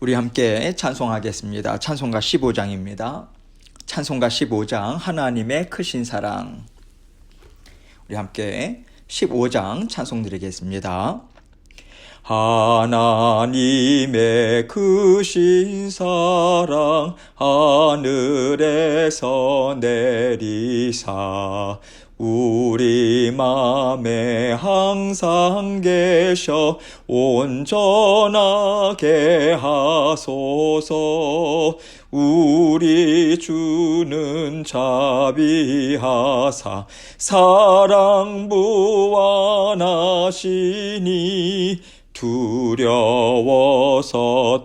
우리 함께 찬송하겠습니다. 찬송가 15장입니다. 찬송가 15장 하나님의 크신 사랑. 우리 함께 15장 찬송 드리겠습니다. 하나님의 크신 사랑 하늘에서 내리사 우리 맘에 항상 계셔 온전하게 하소서. 우리 주는 자비하사 사랑 무한하시니 두려워서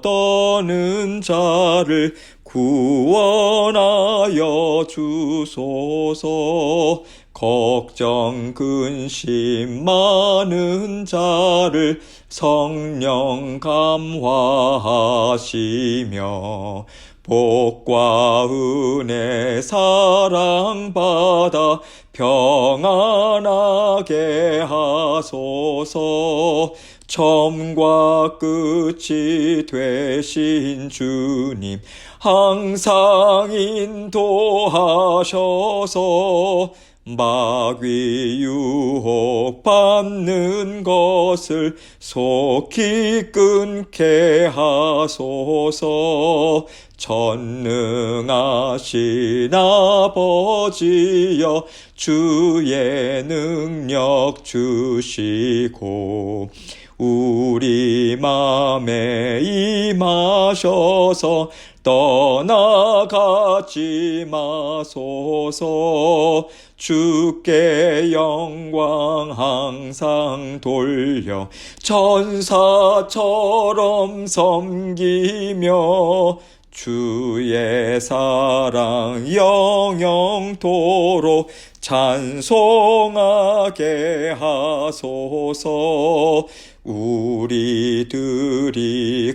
떠는 자를 구원하여 주소서. 걱정 근심 많은 자를 성령 감화하시며 복과 은혜 사랑받아 평안하게 하소서. 처음과 끝이 되신 주님 항상 인도하셔서 마귀 유혹 받는 것을 속히 끊게 하소서. 전능하신 아버지여 주의 능력 주시고 우리 맘에 임하셔서 떠나가지 마소서. 주께 영광 항상 돌려 천사처럼 섬기며 주의 사랑 영영토록 찬송하게 하소서. 우리들이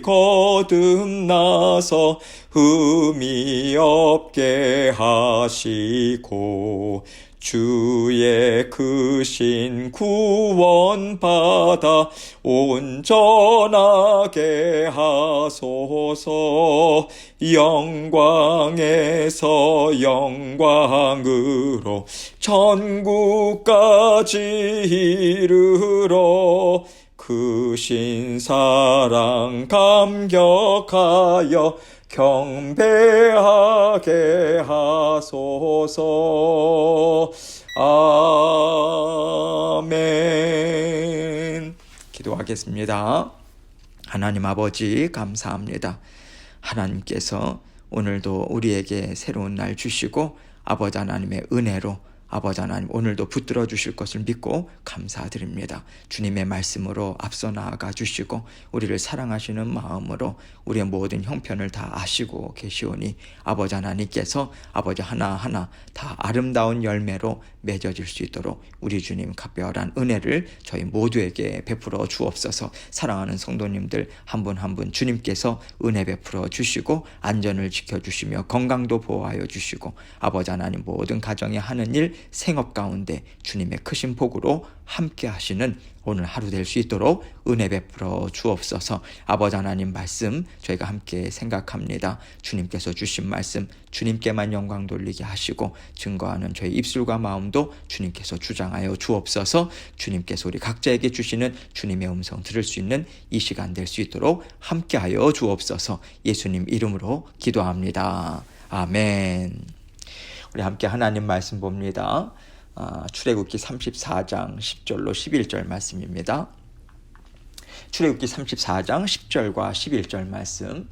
거듭나서 흠이 없게 하시고 주의 크신 구원 받아 온전하게 하소서. 영광에서 영광으로 천국까지 이르러 크신 사랑 감격하여 경배하게 하소서. 아멘. 기도하겠습니다. 하나님 아버지 감사합니다. 하나님께서 오늘도 우리에게 새로운 날 주시고 아버지 하나님의 은혜로 아버지 하나님 오늘도 붙들어 주실 것을 믿고 감사드립니다. 주님의 말씀으로 앞서 나아가 주시고 우리를 사랑하시는 마음으로 우리의 모든 형편을 다 아시고 계시오니 아버지 하나님께서 아버지 하나하나 다 아름다운 열매로 맺어질 수 있도록 우리 주님 각별한 은혜를 저희 모두에게 베풀어 주옵소서. 사랑하는 성도님들 한 분 한 분 주님께서 은혜 베풀어 주시고 안전을 지켜주시며 건강도 보호하여 주시고 아버지 하나님 모든 가정에 하는 일 생업 가운데 주님의 크신 복으로 함께 하시는 오늘 하루 될 수 있도록 은혜 베풀어 주옵소서. 아버지 하나님 말씀 저희가 함께 생각합니다. 주님께서 주신 말씀 주님께만 영광 돌리게 하시고 증거하는 저희 입술과 마음도 주님께서 주장하여 주옵소서. 주님께서 우리 각자에게 주시는 주님의 음성 들을 수 있는 이 시간 될 수 있도록 함께하여 주옵소서. 예수님 이름으로 기도합니다. 아멘. 우리 함께 하나님 말씀 봅니다. 출애굽기 34장 10절로 11절 말씀입니다. 출애굽기 34장 10절과 11절 말씀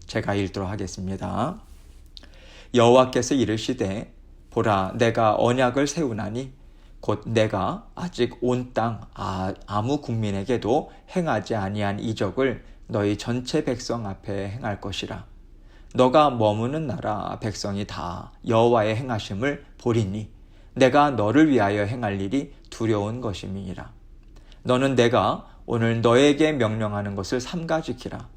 제가 읽도록 하겠습니다. 여호와께서 이르시되 보라 내가 언약을 세우나니 곧 내가 아직 온 땅 아무 국민에게도 행하지 아니한 이적을 너희 전체 백성 앞에 행할 것이라. 너가 머무는 나라 백성이 다 여호와의 행하심을 보리니 내가 너를 위하여 행할 일이 두려운 것임이니라. 너는 내가 오늘 너에게 명령하는 것을 삼가 지키라.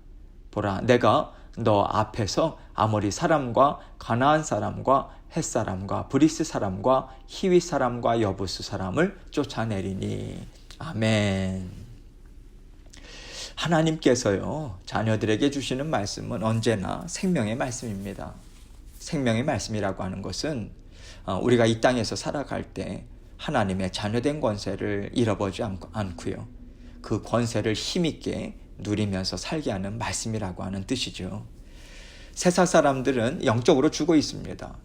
보라 내가 너 앞에서 아모리 사람과 가나안 사람과 헷 사람과 브리스 사람과 히위 사람과 여부스 사람을 쫓아내리니. 아멘. 하나님께서요, 자녀들에게 주시는 말씀은 언제나 생명의 말씀입니다. 생명의 말씀이라고 하는 것은 우리가 이 땅에서 살아갈 때 하나님의 자녀된 권세를 잃어버리지 않고요, 그 권세를 힘있게 누리면서 살게 하는 말씀이라고 하는 뜻이죠. 세상 사람들은 영적으로 죽어 있습니다.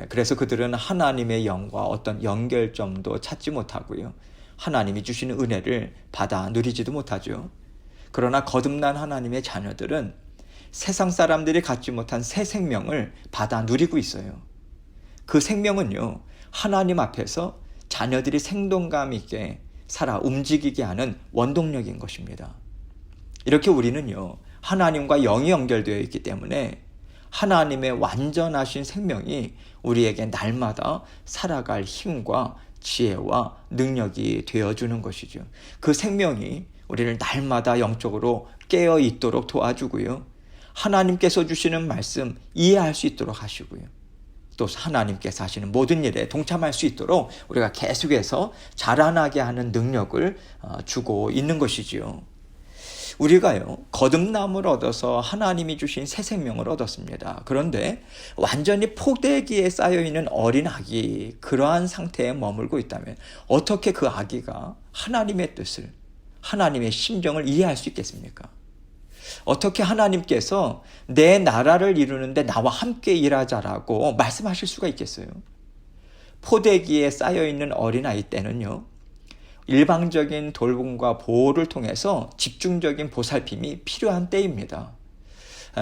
그래서 그들은 하나님의 영과 어떤 연결점도 찾지 못하고요, 하나님이 주시는 은혜를 받아 누리지도 못하죠. 그러나 거듭난 하나님의 자녀들은 세상 사람들이 갖지 못한 새 생명을 받아 누리고 있어요. 그 생명은요, 하나님 앞에서 자녀들이 생동감 있게 살아 움직이게 하는 원동력인 것입니다. 이렇게 우리는요, 하나님과 영이 연결되어 있기 때문에 하나님의 완전하신 생명이 우리에게 날마다 살아갈 힘과 지혜와 능력이 되어주는 것이죠. 그 생명이 우리를 날마다 영적으로 깨어 있도록 도와주고요, 하나님께서 주시는 말씀 이해할 수 있도록 하시고요, 또 하나님께서 하시는 모든 일에 동참할 수 있도록 우리가 계속해서 자라나게 하는 능력을 주고 있는 것이지요. 우리가요, 거듭남을 얻어서 하나님이 주신 새 생명을 얻었습니다. 그런데 완전히 포대기에 쌓여있는 어린 아기, 그러한 상태에 머물고 있다면 어떻게 그 아기가 하나님의 뜻을, 하나님의 심정을 이해할 수 있겠습니까? 어떻게 하나님께서 내 나라를 이루는데 나와 함께 일하자라고 말씀하실 수가 있겠어요? 포대기에 쌓여있는 어린아이 때는요, 일방적인 돌봄과 보호를 통해서 집중적인 보살핌이 필요한 때입니다.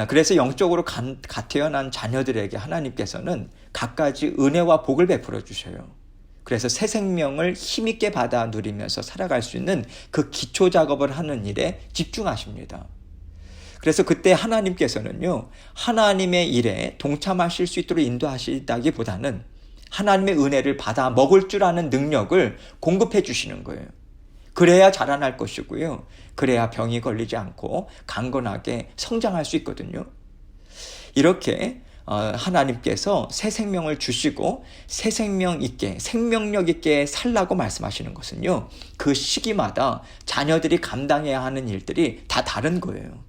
그래서 영적으로 태어난 자녀들에게 하나님께서는 갖가지 은혜와 복을 베풀어 주셔요. 그래서 새 생명을 힘있게 받아 누리면서 살아갈 수 있는 그 기초 작업을 하는 일에 집중하십니다. 그래서 그때 하나님께서는요, 하나님의 일에 동참하실 수 있도록 인도하시다기보다는 하나님의 은혜를 받아 먹을 줄 아는 능력을 공급해 주시는 거예요. 그래야 자라날 것이고요, 그래야 병이 걸리지 않고 강건하게 성장할 수 있거든요. 이렇게 하나님께서 새 생명을 주시고 새 생명 있게, 생명력 있게 살라고 말씀하시는 것은요, 그 시기마다 자녀들이 감당해야 하는 일들이 다 다른 거예요.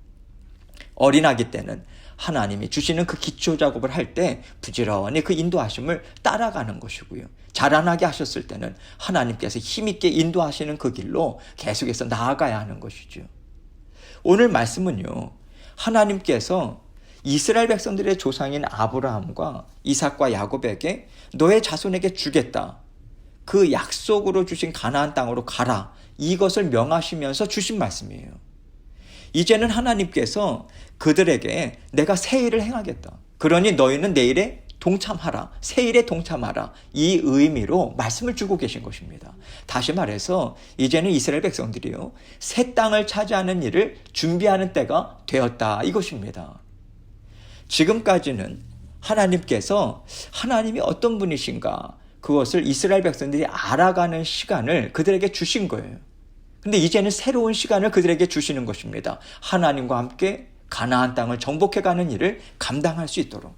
어린아기 때는 하나님이 주시는 그 기초 작업을 할 때 부지런히 그 인도하심을 따라가는 것이고요, 자라나게 하셨을 때는 하나님께서 힘있게 인도하시는 그 길로 계속해서 나아가야 하는 것이죠. 오늘 말씀은요, 하나님께서 이스라엘 백성들의 조상인 아브라함과 이삭과 야곱에게 너의 자손에게 주겠다, 그 약속으로 주신 가나안 땅으로 가라, 이것을 명하시면서 주신 말씀이에요. 이제는 하나님께서 그들에게 내가 새 일을 행하겠다, 그러니 너희는 내 일에 동참하라, 새 일에 동참하라, 이 의미로 말씀을 주고 계신 것입니다. 다시 말해서 이제는 이스라엘 백성들이요, 새 땅을 차지하는 일을 준비하는 때가 되었다, 이것입니다. 지금까지는 하나님께서 하나님이 어떤 분이신가, 그것을 이스라엘 백성들이 알아가는 시간을 그들에게 주신 거예요. 근데 이제는 새로운 시간을 그들에게 주시는 것입니다. 하나님과 함께 가나안 땅을 정복해가는 일을 감당할 수 있도록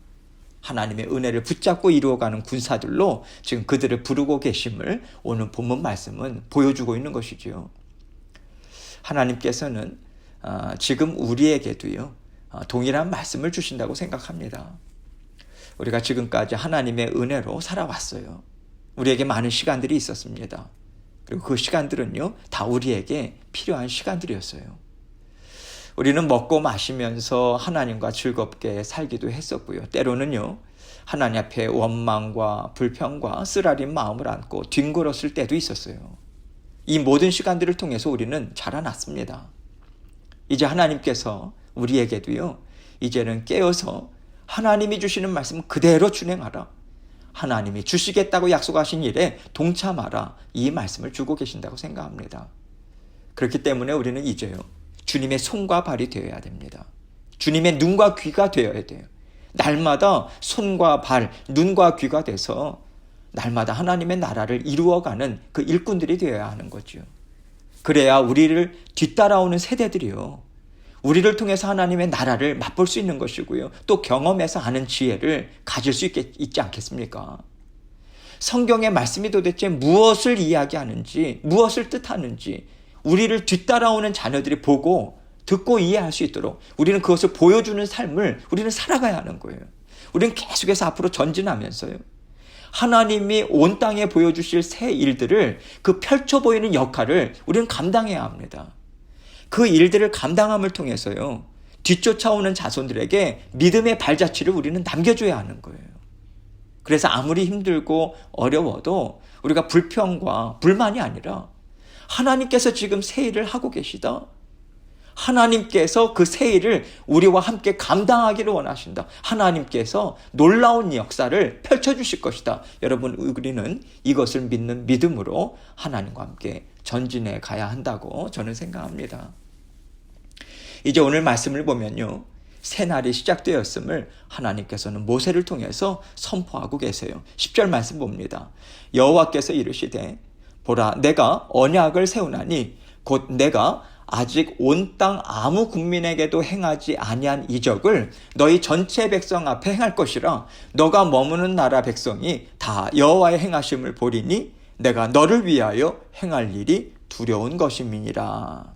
하나님의 은혜를 붙잡고 이루어가는 군사들로 지금 그들을 부르고 계심을 오늘 본문 말씀은 보여주고 있는 것이지요. 하나님께서는 지금 우리에게도요, 동일한 말씀을 주신다고 생각합니다. 우리가 지금까지 하나님의 은혜로 살아왔어요. 우리에게 많은 시간들이 있었습니다. 그리고 그 시간들은요, 다 우리에게 필요한 시간들이었어요. 우리는 먹고 마시면서 하나님과 즐겁게 살기도 했었고요, 때로는요, 하나님 앞에 원망과 불평과 쓰라린 마음을 안고 뒹굴었을 때도 있었어요. 이 모든 시간들을 통해서 우리는 자라났습니다. 이제 하나님께서 우리에게도요, 이제는 깨어서 하나님이 주시는 말씀 그대로 준행하라, 하나님이 주시겠다고 약속하신 일에 동참하라, 이 말씀을 주고 계신다고 생각합니다. 그렇기 때문에 우리는 이제요, 주님의 손과 발이 되어야 됩니다. 주님의 눈과 귀가 되어야 돼요. 날마다 손과 발, 눈과 귀가 돼서 날마다 하나님의 나라를 이루어가는 그 일꾼들이 되어야 하는 거죠. 그래야 우리를 뒤따라오는 세대들이요, 우리를 통해서 하나님의 나라를 맛볼 수 있는 것이고요, 또 경험해서 아는 지혜를 가질 수 있지 않겠습니까? 성경의 말씀이 도대체 무엇을 이야기하는지, 무엇을 뜻하는지 우리를 뒤따라오는 자녀들이 보고 듣고 이해할 수 있도록 우리는 그것을 보여주는 삶을 우리는 살아가야 하는 거예요. 우리는 계속해서 앞으로 전진하면서요. 하나님이 온 땅에 보여주실 새 일들을 그 펼쳐 보이는 역할을 우리는 감당해야 합니다. 그 일들을 감당함을 통해서요. 뒤쫓아오는 자손들에게 믿음의 발자취를 우리는 남겨줘야 하는 거예요. 그래서 아무리 힘들고 어려워도 우리가 불평과 불만이 아니라 하나님께서 지금 새 일을 하고 계시다. 하나님께서 그 새 일을 우리와 함께 감당하기를 원하신다. 하나님께서 놀라운 역사를 펼쳐주실 것이다. 여러분, 우리는 이것을 믿는 믿음으로 하나님과 함께 전진해 가야 한다고 저는 생각합니다. 이제 오늘 말씀을 보면요. 새날이 시작되었음을 하나님께서는 모세를 통해서 선포하고 계세요. 10절 말씀 봅니다. 여호와께서 이르시되 보라 내가 언약을 세우나니 곧 내가 아직 온 땅 아무 국민에게도 행하지 아니한 이적을 너희 전체 백성 앞에 행할 것이라. 너가 머무는 나라 백성이 다 여호와의 행하심을 보리니 내가 너를 위하여 행할 일이 두려운 것임이니라.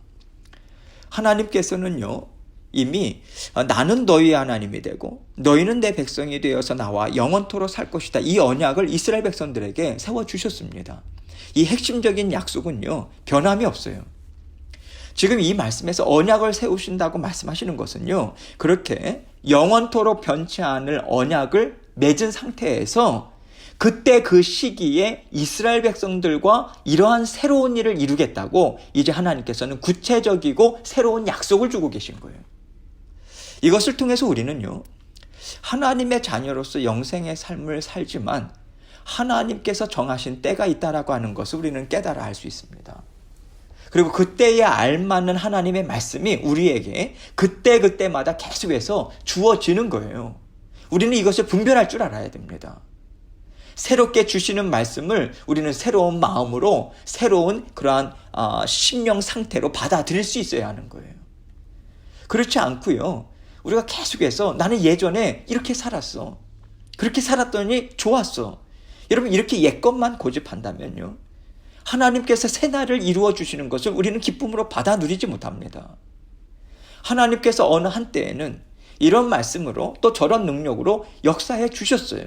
하나님께서는요. 이미 나는 너희의 하나님이 되고 너희는 내 백성이 되어서 나와 영원토록 살 것이다. 이 언약을 이스라엘 백성들에게 세워주셨습니다. 이 핵심적인 약속은요. 변함이 없어요. 지금 이 말씀에서 언약을 세우신다고 말씀하시는 것은요. 그렇게 영원토록 변치 않을 언약을 맺은 상태에서 그때 그 시기에 이스라엘 백성들과 이러한 새로운 일을 이루겠다고 이제 하나님께서는 구체적이고 새로운 약속을 주고 계신 거예요. 이것을 통해서 우리는요. 하나님의 자녀로서 영생의 삶을 살지만 하나님께서 정하신 때가 있다라고 하는 것을 우리는 깨달아 알 수 있습니다. 그리고 그때에 알맞는 하나님의 말씀이 우리에게 그때마다 계속해서 주어지는 거예요. 우리는 이것을 분별할 줄 알아야 됩니다. 새롭게 주시는 말씀을 우리는 새로운 마음으로 새로운 그러한 심령 상태로 받아들일 수 있어야 하는 거예요. 그렇지 않고요. 우리가 계속해서 나는 예전에 이렇게 살았어. 그렇게 살았더니 좋았어. 여러분 이렇게 옛것만 고집한다면요. 하나님께서 새날을 이루어 주시는 것을 우리는 기쁨으로 받아 누리지 못합니다. 하나님께서 어느 한때에는 이런 말씀으로 또 저런 능력으로 역사해 주셨어요.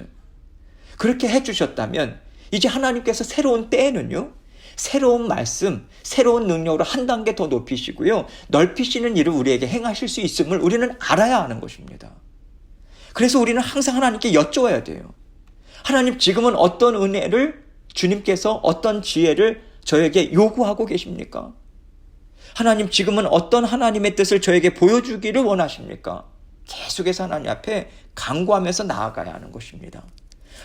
그렇게 해 주셨다면 이제 하나님께서 새로운 때에는요. 새로운 말씀, 새로운 능력으로 한 단계 더 높이시고요. 넓히시는 일을 우리에게 행하실 수 있음을 우리는 알아야 하는 것입니다. 그래서 우리는 항상 하나님께 여쭤야 돼요. 하나님 지금은 어떤 은혜를 주님께서 어떤 지혜를 저에게 요구하고 계십니까? 하나님 지금은 어떤 하나님의 뜻을 저에게 보여주기를 원하십니까? 계속해서 하나님 앞에 간구하면서 나아가야 하는 것입니다.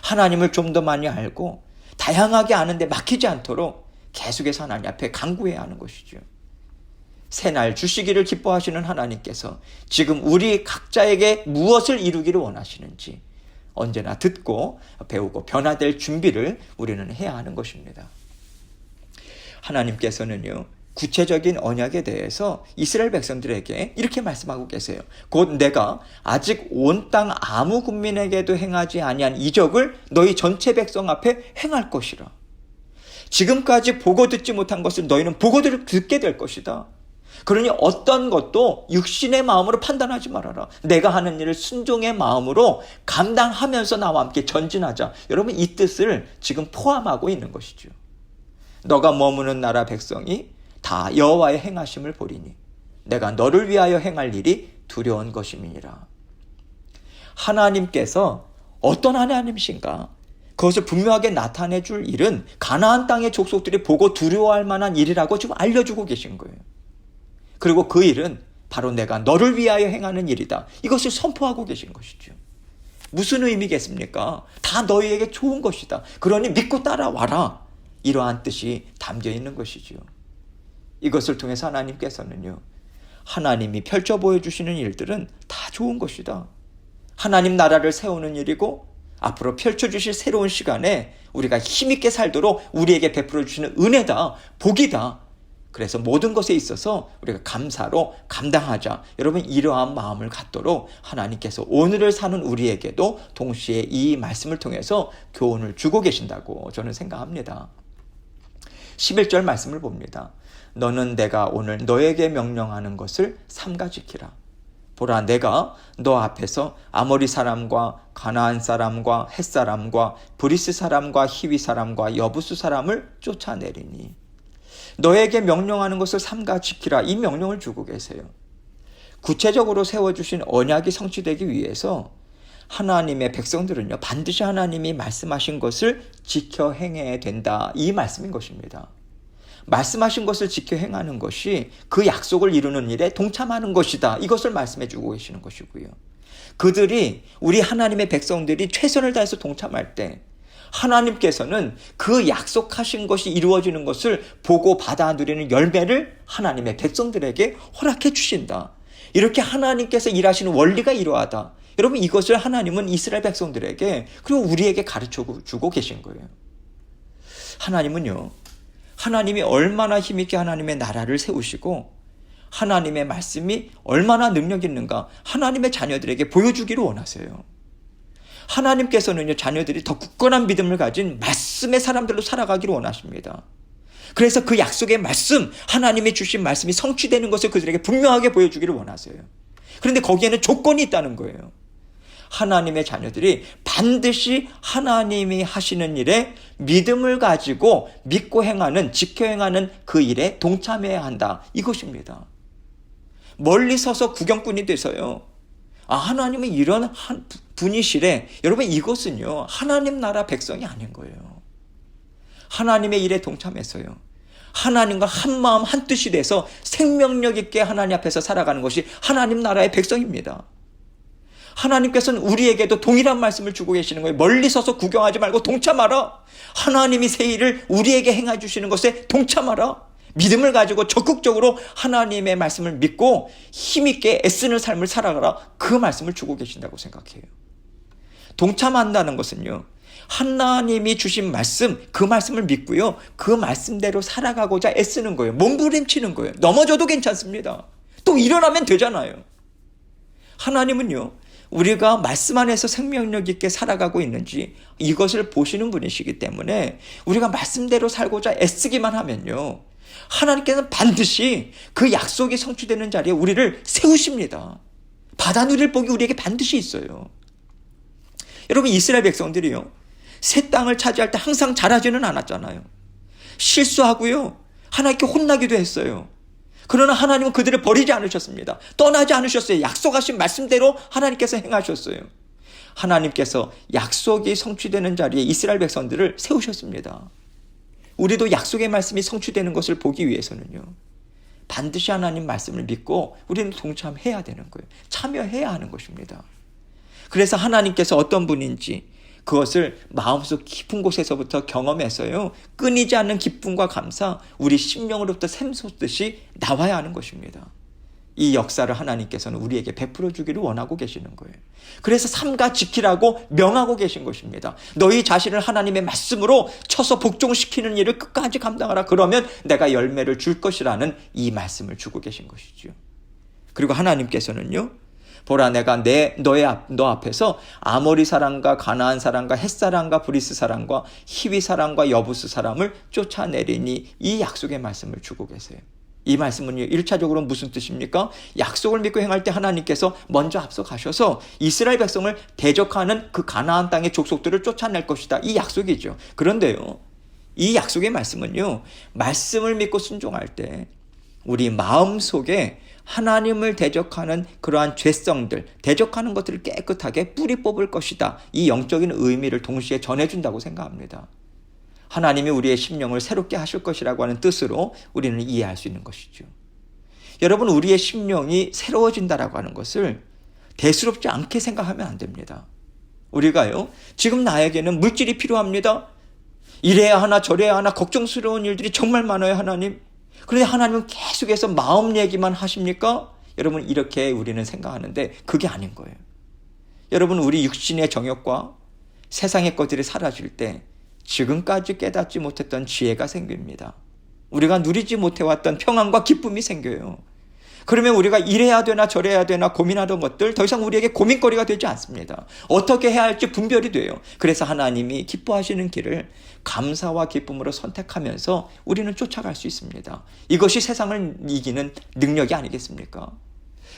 하나님을 좀 더 많이 알고 다양하게 아는데 막히지 않도록 계속해서 하나님 앞에 간구해야 하는 것이죠. 새날 주시기를 기뻐하시는 하나님께서 지금 우리 각자에게 무엇을 이루기를 원하시는지 언제나 듣고 배우고 변화될 준비를 우리는 해야 하는 것입니다. 하나님께서는요. 구체적인 언약에 대해서 이스라엘 백성들에게 이렇게 말씀하고 계세요. 곧 내가 아직 온 땅 아무 국민에게도 행하지 아니한 이적을 너희 전체 백성 앞에 행할 것이라. 지금까지 보고 듣지 못한 것을 너희는 보고 듣게 될 것이다. 그러니 어떤 것도 육신의 마음으로 판단하지 말아라. 내가 하는 일을 순종의 마음으로 감당하면서 나와 함께 전진하자. 여러분 이 뜻을 지금 포함하고 있는 것이죠. 너가 머무는 나라 백성이 다 여호와의 행하심을 보리니 내가 너를 위하여 행할 일이 두려운 것임이니라. 하나님께서 어떤 하나님이신가? 그것을 분명하게 나타내 줄 일은 가나안 땅의 족속들이 보고 두려워할 만한 일이라고 지금 알려주고 계신 거예요. 그리고 그 일은 바로 내가 너를 위하여 행하는 일이다. 이것을 선포하고 계신 것이죠. 무슨 의미겠습니까? 다 너희에게 좋은 것이다. 그러니 믿고 따라와라. 이러한 뜻이 담겨 있는 것이죠. 이것을 통해서 하나님께서는요. 하나님이 펼쳐 보여주시는 일들은 다 좋은 것이다. 하나님 나라를 세우는 일이고 앞으로 펼쳐주실 새로운 시간에 우리가 힘있게 살도록 우리에게 베풀어 주시는 은혜다. 복이다. 그래서 모든 것에 있어서 우리가 감사로 감당하자. 여러분 이러한 마음을 갖도록 하나님께서 오늘을 사는 우리에게도 동시에 이 말씀을 통해서 교훈을 주고 계신다고 저는 생각합니다. 11절 말씀을 봅니다. 너는 내가 오늘 너에게 명령하는 것을 삼가 지키라. 보라, 내가 너 앞에서 아모리 사람과 가나안 사람과 헷 사람과 브리스 사람과 히위 사람과 여부수 사람을 쫓아내리니 너에게 명령하는 것을 삼가 지키라. 이 명령을 주고 계세요. 구체적으로 세워주신 언약이 성취되기 위해서 하나님의 백성들은요, 반드시 하나님이 말씀하신 것을 지켜 행해야 된다. 이 말씀인 것입니다. 말씀하신 것을 지켜 행하는 것이 그 약속을 이루는 일에 동참하는 것이다. 이것을 말씀해 주고 계시는 것이고요. 그들이, 우리 하나님의 백성들이 최선을 다해서 동참할 때 하나님께서는 그 약속하신 것이 이루어지는 것을 보고 받아 누리는 열매를 하나님의 백성들에게 허락해 주신다. 이렇게 하나님께서 일하시는 원리가 이러하다. 여러분, 이것을 하나님은 이스라엘 백성들에게 그리고 우리에게 가르쳐 주고 계신 거예요. 하나님은요, 하나님이 얼마나 힘있게 하나님의 나라를 세우시고 하나님의 말씀이 얼마나 능력 있는가 하나님의 자녀들에게 보여주기를 원하세요. 하나님께서는요, 자녀들이 더 굳건한 믿음을 가진 말씀의 사람들로 살아가기를 원하십니다. 그래서 그 약속의 말씀, 하나님이 주신 말씀이 성취되는 것을 그들에게 분명하게 보여주기를 원하세요. 그런데 거기에는 조건이 있다는 거예요. 하나님의 자녀들이 반드시 하나님이 하시는 일에 믿음을 가지고 믿고 행하는, 지켜 행하는 그 일에 동참해야 한다. 이것입니다. 멀리 서서 구경꾼이 돼서요, 하나님은 이런 분이시래. 여러분, 이것은요, 하나님 나라 백성이 아닌 거예요. 하나님의 일에 동참해서요, 하나님과 한 마음 한 뜻이 돼서 생명력 있게 하나님 앞에서 살아가는 것이 하나님 나라의 백성입니다. 하나님께서는 우리에게도 동일한 말씀을 주고 계시는 거예요. 멀리 서서 구경하지 말고 동참하라. 하나님이 새 일을 우리에게 행해 주시는 것에 동참하라. 믿음을 가지고 적극적으로 하나님의 말씀을 믿고 힘있게 애쓰는 삶을 살아가라. 그 말씀을 주고 계신다고 생각해요. 동참한다는 것은요, 하나님이 주신 말씀, 그 말씀을 믿고요, 그 말씀대로 살아가고자 애쓰는 거예요. 몸부림치는 거예요. 넘어져도 괜찮습니다. 또 일어나면 되잖아요. 하나님은요, 우리가 말씀 안에서 생명력 있게 살아가고 있는지 이것을 보시는 분이시기 때문에 우리가 말씀대로 살고자 애쓰기만 하면요, 하나님께서는 반드시 그 약속이 성취되는 자리에 우리를 세우십니다. 받아 누릴 복이 우리에게 반드시 있어요. 여러분, 이스라엘 백성들이요, 새 땅을 차지할 때 항상 잘하지는 않았잖아요. 실수하고요, 하나님께 혼나기도 했어요. 그러나 하나님은 그들을 버리지 않으셨습니다. 떠나지 않으셨어요. 약속하신 말씀대로 하나님께서 행하셨어요. 하나님께서 약속이 성취되는 자리에 이스라엘 백성들을 세우셨습니다. 우리도 약속의 말씀이 성취되는 것을 보기 위해서는요, 반드시 하나님 말씀을 믿고 우리는 동참해야 되는 거예요. 참여해야 하는 것입니다. 그래서 하나님께서 어떤 분인지 그것을 마음속 깊은 곳에서부터 경험해서요, 끊이지 않는 기쁨과 감사, 우리 심령으로부터 샘솟듯이 나와야 하는 것입니다. 이 역사를 하나님께서는 우리에게 베풀어 주기를 원하고 계시는 거예요. 그래서 삼가 지키라고 명하고 계신 것입니다. 너희 자신을 하나님의 말씀으로 쳐서 복종시키는 일을 끝까지 감당하라. 그러면 내가 열매를 줄 것이라는 이 말씀을 주고 계신 것이죠. 그리고 하나님께서는요, 보라, 내가 너 앞에서 아모리 사람과 가나안 사람과 헷 사람과 브리스 사람과 히위 사람과 여부스 사람을 쫓아내리니, 이 약속의 말씀을 주고 계세요. 이 말씀은요, 1차적으로 무슨 뜻입니까? 약속을 믿고 행할 때 하나님께서 먼저 앞서 가셔서 이스라엘 백성을 대적하는 그 가나안 땅의 족속들을 쫓아낼 것이다. 이 약속이죠. 그런데요, 이 약속의 말씀은요, 말씀을 믿고 순종할 때 우리 마음속에 하나님을 대적하는 그러한 죄성들, 대적하는 것들을 깨끗하게 뿌리 뽑을 것이다. 이 영적인 의미를 동시에 전해준다고 생각합니다. 하나님이 우리의 심령을 새롭게 하실 것이라고 하는 뜻으로 우리는 이해할 수 있는 것이죠. 여러분, 우리의 심령이 새로워진다라고 하는 것을 대수롭지 않게 생각하면 안 됩니다. 우리가요, 지금 나에게는 물질이 필요합니다. 이래야 하나 저래야 하나 걱정스러운 일들이 정말 많아요, 하나님. 그런데 하나님은 계속해서 마음 얘기만 하십니까? 여러분, 이렇게 우리는 생각하는데 그게 아닌 거예요. 여러분, 우리 육신의 정욕과 세상의 것들이 사라질 때 지금까지 깨닫지 못했던 지혜가 생깁니다. 우리가 누리지 못해왔던 평안과 기쁨이 생겨요. 그러면 우리가 이래야 되나 저래야 되나 고민하던 것들 더 이상 우리에게 고민거리가 되지 않습니다. 어떻게 해야 할지 분별이 돼요. 그래서 하나님이 기뻐하시는 길을 감사와 기쁨으로 선택하면서 우리는 쫓아갈 수 있습니다. 이것이 세상을 이기는 능력이 아니겠습니까?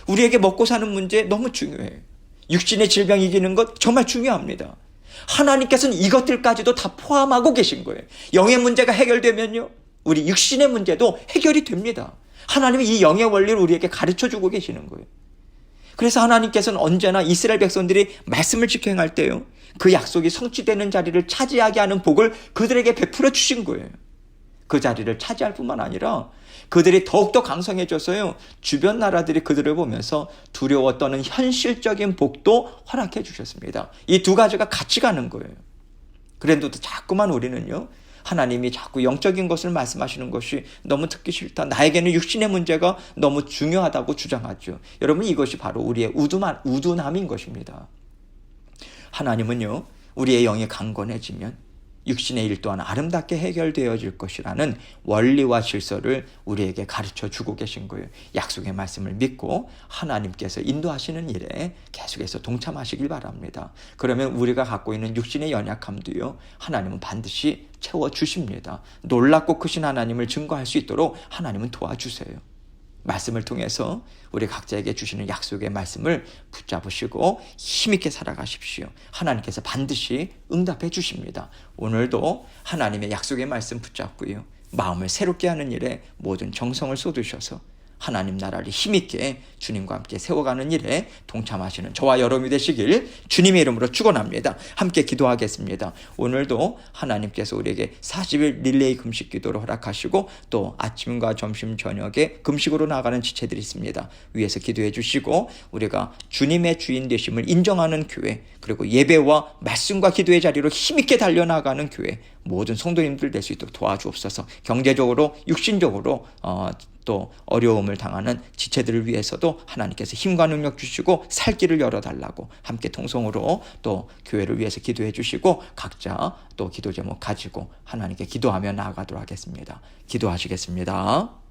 우리에게 먹고 사는 문제 너무 중요해요. 육신의 질병 이기는 것 정말 중요합니다. 하나님께서는 이것들까지도 다 포함하고 계신 거예요. 영의 문제가 해결되면요, 우리 육신의 문제도 해결이 됩니다. 하나님이 이 영의 원리를 우리에게 가르쳐주고 계시는 거예요. 그래서 하나님께서는 언제나 이스라엘 백성들이 말씀을 지켜 행할 때요, 그 약속이 성취되는 자리를 차지하게 하는 복을 그들에게 베풀어 주신 거예요. 그 자리를 차지할 뿐만 아니라 그들이 더욱더 강성해져서요, 주변 나라들이 그들을 보면서 두려워 떠는 현실적인 복도 허락해 주셨습니다. 이 두 가지가 같이 가는 거예요. 그런데도 자꾸만 우리는요, 하나님이 자꾸 영적인 것을 말씀하시는 것이 너무 듣기 싫다, 나에게는 육신의 문제가 너무 중요하다고 주장하죠. 여러분, 이것이 바로 우리의 우둔함인 것입니다. 하나님은요, 우리의 영이 강건해지면 육신의 일 또한 아름답게 해결되어질 것이라는 원리와 질서를 우리에게 가르쳐 주고 계신 거예요. 약속의 말씀을 믿고 하나님께서 인도하시는 일에 계속해서 동참하시길 바랍니다. 그러면 우리가 갖고 있는 육신의 연약함도요, 하나님은 반드시 채워주십니다. 놀랍고 크신 하나님을 증거할 수 있도록 하나님은 도와주세요. 말씀을 통해서 우리 각자에게 주시는 약속의 말씀을 붙잡으시고 힘있게 살아가십시오. 하나님께서 반드시 응답해 주십니다. 오늘도 하나님의 약속의 말씀 붙잡고요, 마음을 새롭게 하는 일에 모든 정성을 쏟으셔서 하나님 나라를 힘있게 주님과 함께 세워가는 일에 동참하시는 저와 여러분이 되시길 주님의 이름으로 축원합니다. 함께 기도하겠습니다. 오늘도 하나님께서 우리에게 40일 릴레이 금식 기도를 허락하시고 또 아침과 점심 저녁에 금식으로 나가는 지체들이 있습니다. 위에서 기도해 주시고 우리가 주님의 주인 되심을 인정하는 교회, 그리고 예배와 말씀과 기도의 자리로 힘있게 달려나가는 교회, 모든 성도님들 될 수 있도록 도와주옵소서. 경제적으로 육신적으로 또 어려움을 당하는 지체들을 위해서도 하나님께서 힘과 능력 주시고 살 길을 열어달라고 함께 통성으로 또 교회를 위해서 기도해 주시고 각자 또 기도 제목 가지고 하나님께 기도하며 나아가도록 하겠습니다. 기도하시겠습니다.